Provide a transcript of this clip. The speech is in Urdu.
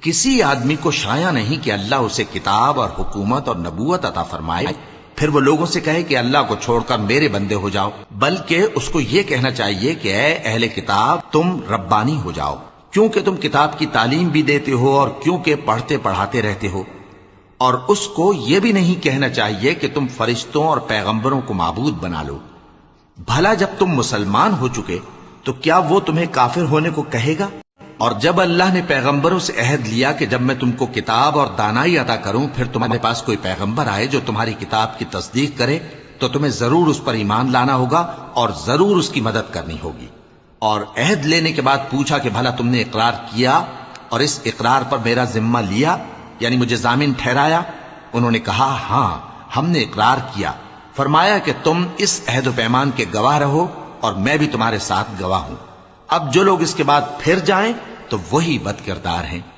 کسی آدمی کو شایع نہیں کہ اللہ اسے کتاب اور حکومت اور نبوت عطا فرمائے پھر وہ لوگوں سے کہے کہ اللہ کو چھوڑ کر میرے بندے ہو جاؤ، بلکہ اس کو یہ کہنا چاہیے کہ اے اہل کتاب تم ربانی ہو جاؤ، کیونکہ تم کتاب کی تعلیم بھی دیتے ہو اور کیونکہ پڑھتے پڑھاتے رہتے ہو۔ اور اس کو یہ بھی نہیں کہنا چاہیے کہ تم فرشتوں اور پیغمبروں کو معبود بنا لو۔ بھلا جب تم مسلمان ہو چکے تو کیا وہ تمہیں کافر ہونے کو کہے گا؟ اور جب اللہ نے پیغمبروں سے عہد لیا کہ جب میں تم کو کتاب اور دانائی عطا کروں پھر تمہارے پاس کوئی پیغمبر آئے جو تمہاری کتاب کی تصدیق کرے تو تمہیں ضرور اس پر ایمان لانا ہوگا اور ضرور اس کی مدد کرنی ہوگی۔ اور عہد لینے کے بعد پوچھا کہ بھلا تم نے اقرار کیا اور اس اقرار پر میرا ذمہ لیا، یعنی مجھے ضامن ٹھہرایا؟ انہوں نے کہا ہاں ہم نے اقرار کیا۔ فرمایا کہ تم اس عہد و پیمان کے گواہ رہو اور میں بھی تمہارے ساتھ گواہ ہوں۔ اب جو لوگ اس کے بعد پھر جائیں تو وہی بد کردار ہیں۔